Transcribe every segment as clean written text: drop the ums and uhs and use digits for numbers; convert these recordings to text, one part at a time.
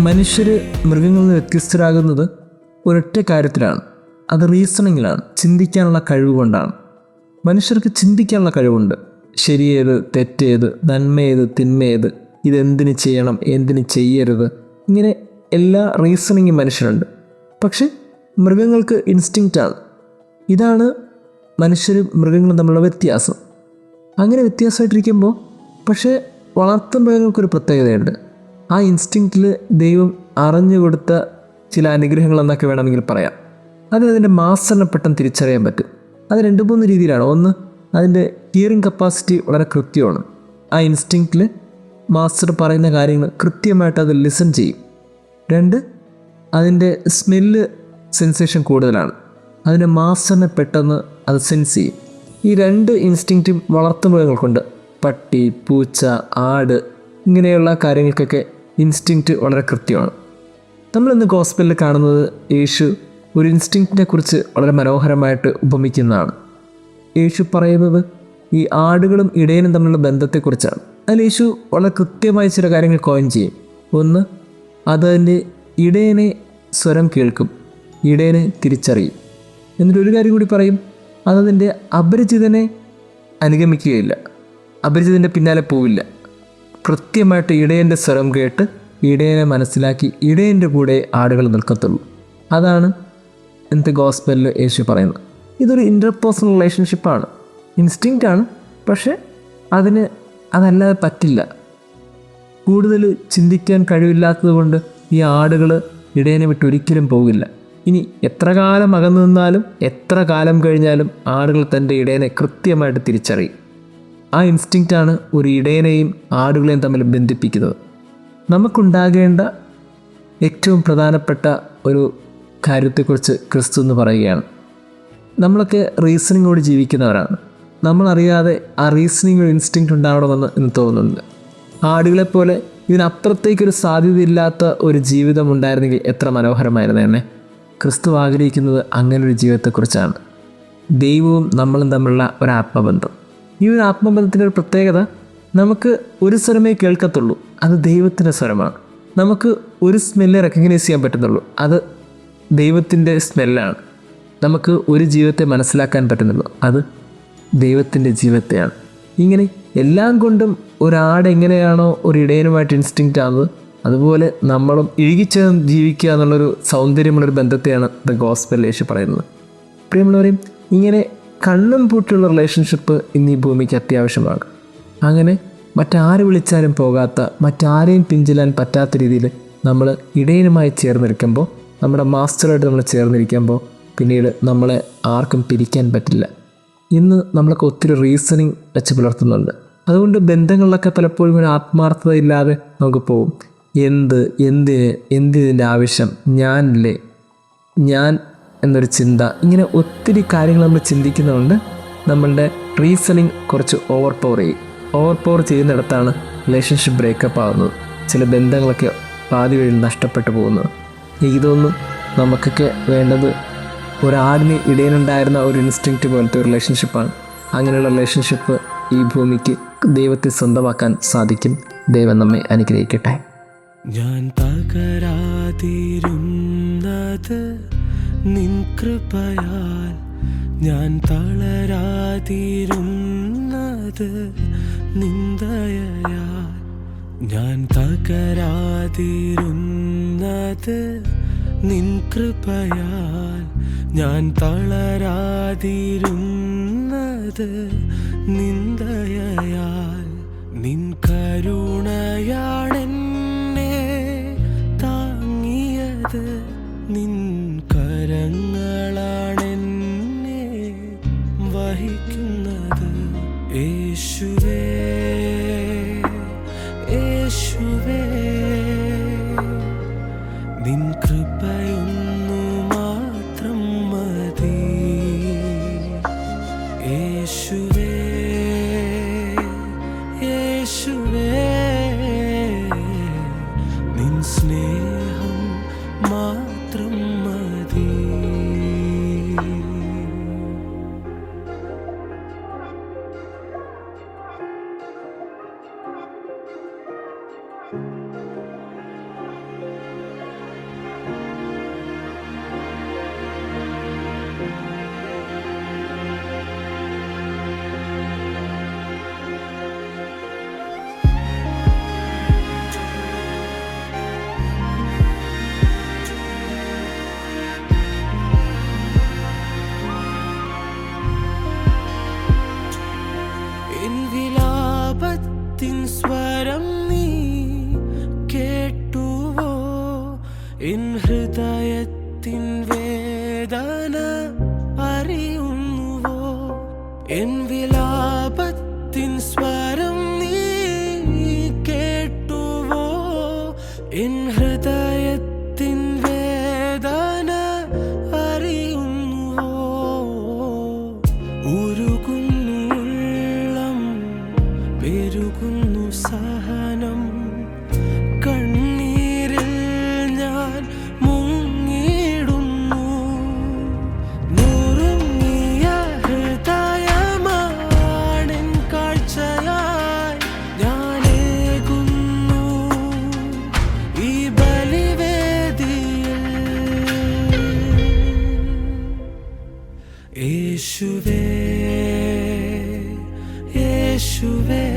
മനുഷ്യർ മൃഗങ്ങളിൽ നിന്ന് വ്യത്യസ്തരാകുന്നത് ഒരൊറ്റ കാര്യത്തിലാണ്. അത് റീസണിങ്ങിലാണ്, ചിന്തിക്കാനുള്ള കഴിവ് കൊണ്ടാണ്. മനുഷ്യർക്ക് ചിന്തിക്കാനുള്ള കഴിവുണ്ട്. ശരിയേത്, തെറ്റേത്, നന്മയേത്, തിന്മയേത്, ഇതെന്തിന് ചെയ്യണം, എന്തിന് ചെയ്യരുത്, ഇങ്ങനെ എല്ലാ റീസണിങ്ങും മനുഷ്യരുണ്ട്. പക്ഷെ മൃഗങ്ങൾക്ക് ഇൻസ്റ്റിങ്ക്റ്റാണ്. ഇതാണ് മനുഷ്യരും മൃഗങ്ങളും തമ്മിലുള്ള വ്യത്യാസം. അങ്ങനെ വ്യത്യാസമായിട്ടിരിക്കുമ്പോൾ പക്ഷേ വളർത്തു മൃഗങ്ങൾക്കൊരു പ്രത്യേകതയുണ്ട്. ആ ഇൻസ്റ്റിങ്ക്റ്റിൽ ദൈവം അറിഞ്ഞു കൊടുത്ത ചില അനുഗ്രഹങ്ങളെന്നൊക്കെ വേണമെങ്കിൽ പറയാം. അതിൻ്റെ മാസ്റ്ററിനെ പെട്ടെന്ന് തിരിച്ചറിയാൻ പറ്റും. അത് 2-3 രീതിയിലാണ്. ഒന്ന്, അതിൻ്റെ ഹിയറിംഗ് കപ്പാസിറ്റി വളരെ കൃത്യമാണ്. ആ ഇൻസ്റ്റിങ്ക്റ്റിൽ മാസ്റ്റർ പറയുന്ന കാര്യങ്ങൾ കൃത്യമായിട്ട് അത് ലിസൺ ചെയ്യും. 2, അതിൻ്റെ സ്മെല്ല് സെൻസേഷൻ കൂടുതലാണ്. അതിൻ്റെ മാസ്റ്ററിനെ പെട്ടെന്ന് അത് സെൻസ് ചെയ്യും. ഈ 2 ഇൻസ്റ്റിങ്ക്റ്റും വളർത്തുമൃഗങ്ങൾക്കുണ്ട്. പട്ടി, പൂച്ച, ആട്, ഇങ്ങനെയുള്ള കാര്യങ്ങൾക്കൊക്കെ ഇൻസ്റ്റിങ്ക്റ്റ് വളരെ കൃത്യമാണ്. നമ്മളിന്ന് ഗോസ്പലിൽ കാണുന്നത് യേശു ഒരു ഇൻസ്റ്റിങ്ക്റ്റിനെ കുറിച്ച് വളരെ മനോഹരമായിട്ട് ഉപമിക്കുന്നതാണ്. യേശു പറയുന്നത് ഈ ആടുകളും ഇടയനും തമ്മിലുള്ള ബന്ധത്തെക്കുറിച്ചാണ്. അതിൽ യേശു വളരെ കൃത്യമായ ചില കാര്യങ്ങൾ കോയിൻ ചെയ്യും. ഒന്ന്, അതതിൻ്റെ ഇടയനെ സ്വരം കേൾക്കും, ഇടയനെ തിരിച്ചറിയും. എന്നിട്ടൊരു കാര്യം കൂടി പറയും, അതതിൻ്റെ അപരിചിതനെ അനുഗമിക്കുകയില്ല, അപരിചിതൻ്റെ പിന്നാലെ പോവില്ല. കൃത്യമായിട്ട് ഇടയൻ്റെ സ്വരം കേട്ട് ഇടയനെ മനസ്സിലാക്കി ഇടയൻ്റെ കൂടെ ആടുകൾ നിൽക്കത്തുള്ളൂ. അതാണ് ഇന്നത്തെ ഗോസ്പലിൽ യേശു പറയുന്നത്. ഇതൊരു ഇൻ്റർപേഴ്സണൽ റിലേഷൻഷിപ്പാണ്, ഇൻസ്റ്റിങ്ക്റ്റാണ്. പക്ഷേ അതല്ലാതെ പറ്റില്ല. കൂടുതൽ ചിന്തിക്കാൻ കഴിവില്ലാത്തത് കൊണ്ട് ഈ ആടുകൾ ഇടയനെ വിട്ട് ഒരിക്കലും പോകില്ല. ഇനി എത്ര കാലം അകന്നു നിന്നാലും എത്ര കാലം കഴിഞ്ഞാലും ആടുകൾ തൻ്റെ ഇടയനെ കൃത്യമായിട്ട് തിരിച്ചറിയും. ആ ഇൻസ്റ്റിങ്ക്റ്റാണ് ഒരു ഇടയനെയും ആടുകളെയും തമ്മിൽ ബന്ധിപ്പിക്കുന്നത്. നമുക്കുണ്ടാകേണ്ട ഏറ്റവും പ്രധാനപ്പെട്ട ഒരു കാര്യത്തെക്കുറിച്ച് ക്രിസ്തു എന്ന് പറയുകയാണ്. നമ്മളൊക്കെ റീസണിങ്ങോട് ജീവിക്കുന്നവരാണ്. നമ്മളറിയാതെ ആ റീസണിങ് ഇൻസ്റ്റിങ്ക്റ്റ് ഉണ്ടാവണമെന്ന് ഇന്ന് തോന്നുന്നുണ്ട്. ആടുകളെപ്പോലെ ഇതിനപ്പുറത്തേക്കൊരു സാധ്യതയില്ലാത്ത ഒരു ജീവിതം ഉണ്ടായിരുന്നെങ്കിൽ എത്ര മനോഹരമായിരുന്നു തന്നെ. ക്രിസ്തു ആഗ്രഹിക്കുന്നത് അങ്ങനൊരു ജീവിതത്തെക്കുറിച്ചാണ്. ദൈവവും നമ്മളും തമ്മിലുള്ള ഒരു ആത്മബന്ധം. ഈ ഒരു ആത്മബന്ധത്തിൻ്റെ ഒരു പ്രത്യേകത, നമുക്ക് ഒരു സ്വരമേ കേൾക്കത്തുള്ളൂ, അത് ദൈവത്തിൻ്റെ സ്വരമാണ്. നമുക്ക് ഒരു സ്മെല്ല് റെക്കഗ്നൈസ് ചെയ്യാൻ പറ്റുന്നുള്ളൂ, അത് ദൈവത്തിൻ്റെ സ്മെല്ലാണ്. നമുക്ക് ഒരു ജീവിതത്തെ മനസ്സിലാക്കാൻ പറ്റുന്നുള്ളൂ, അത് ദൈവത്തിൻ്റെ ജീവിതത്തെയാണ്. ഇങ്ങനെ എല്ലാം കൊണ്ടും ഒരാട് എങ്ങനെയാണോ ഒരു ഇടയനുമായിട്ട് ഇൻസ്റ്റിങ്ക്റ്റ് ആകുന്നത്, അതുപോലെ നമ്മളും ഇഴുകിച്ചേർന്ന് ജീവിക്കുക എന്നുള്ളൊരു സൗന്ദര്യമുള്ളൊരു ബന്ധത്തെയാണ് ദ ഗോസ്പൽ യേശു പറയുന്നത്. പ്രിയമുള്ളവരെയും, ഇങ്ങനെ കണ്ണും പൂട്ടിയുള്ള റിലേഷൻഷിപ്പ് ഇന്ന് ഈ ഭൂമിക്ക് അത്യാവശ്യമാണ്. അങ്ങനെ മറ്റാര് വിളിച്ചാലും പോകാത്ത, മറ്റാരെയും പിഞ്ചിലാൻ പറ്റാത്ത രീതിയിൽ നമ്മൾ ഇടയനുമായി ചേർന്നിരിക്കുമ്പോൾ, നമ്മുടെ മാസ്റ്ററായിട്ട് നമ്മൾ ചേർന്നിരിക്കുമ്പോൾ പിന്നീട് നമ്മളെ ആർക്കും പിരിക്കാൻ പറ്റില്ല. ഇന്ന് നമ്മളൊക്കെ ഒത്തിരി റീസണിങ് വെച്ച് പുലർത്തുന്നുണ്ട്. അതുകൊണ്ട് ബന്ധങ്ങളിലൊക്കെ പലപ്പോഴും ഒരു ആത്മാർത്ഥത ഇല്ലാതെ നമുക്ക് പോകും. എന്തിൻ്റെ ആവശ്യം, ഞാനില്ലേ, ഞാൻ എന്നൊരു ചിന്ത, ഇങ്ങനെ ഒത്തിരി കാര്യങ്ങൾ നമ്മൾ ചിന്തിക്കുന്നതുകൊണ്ട് നമ്മളുടെ റീസണിങ് കുറച്ച് ഓവർ പവർ ചെയ്യുന്നിടത്താണ് റിലേഷൻഷിപ്പ് ബ്രേക്കപ്പ് ആകുന്നത്. ചില ബന്ധങ്ങളൊക്കെ പാതി വഴിയിൽ നഷ്ടപ്പെട്ടു പോകുന്നത്. ഇതൊന്നും നമുക്കൊക്കെ വേണ്ടത് ഒരാടിന് ഇടയിലുണ്ടായിരുന്ന ഒരു ഇൻസ്റ്റിങ്ക്റ്റ് പോലത്തെ ഒരു റിലേഷൻഷിപ്പാണ്. അങ്ങനെയുള്ള റിലേഷൻഷിപ്പ് ഈ ഭൂമിക്ക് ദൈവത്തെ സ്വന്തമാക്കാൻ സാധിക്കും. ദൈവം നമ്മെ അനുഗ്രഹിക്കട്ടെ. ഞാൻ തകരാതിരുന്നത് നിൻ കൃപയാൽ, ഞാൻ തളരാതിരുന്നത് നിൻ ദയയാൽ. ഞാൻ തകരാതിരുന്നത് നിൻ കൃപയാൽ, ഞാൻ തളരാതിരുന്നത് നിൻ ദയയാൽ. നിൻ കരുണയാണെന്നെ താങ്ങിയത്, നിൻ കരങ്ങളാണെന്നെ വഹിക്കുന്നത്. യേശുവേ, യേശുവേ, നിൻ കൃപയൊന്നു മാത്രം മതി. യേശുവേ, യേശുവേ, നിൻ സ്നേഹം എൻ വിലാപത്തിൻ സ്വരം നീ കേട്ടുവോ? എൻ ഹൃദയത്തിൻ വേദന അറിയുന്നുവോ? ഉരുകുന്നു ഉള്ളം, പെരുകുന്നു സഹനം, കണ്ണീരിൽ ഞാൻ മുങ്ങിടുന്നു. നുറുങ്ങിയ ഹൃദയമാണെൻ കാഴ്ചയായി ഞാനേകുന്നു ഈ ബലിവേദിയിൽ. യേശുവേ, യേശുവേ,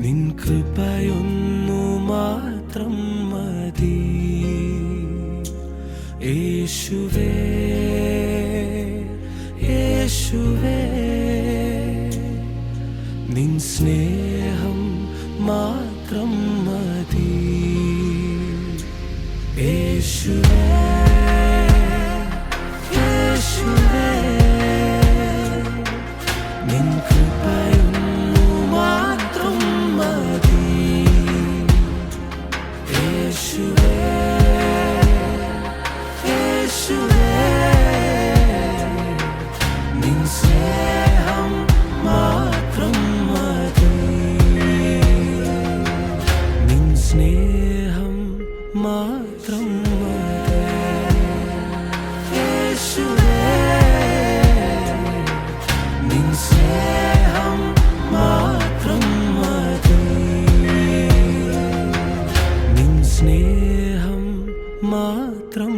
നിൻ കൃപയൊന്നു മാത്രം മതി. യേശുവേ, യേശുവേ, നിൻ സ്നേഹം മാത്രം മതി. യേശുവേ, യേശുവേ, നിൻ കൃപയൊന്നു മാത്രം മതി. യേശുവേ, യേശുവേ, നിൻ സ്നേഹം മാത്രം മതി. നിൻ സ്നേഹം മാത്രം മതി. യേശുവേ, നിൻ സ്നേഹം മാത്രം മതി. നിൻ സ്നേഹം മാത്രം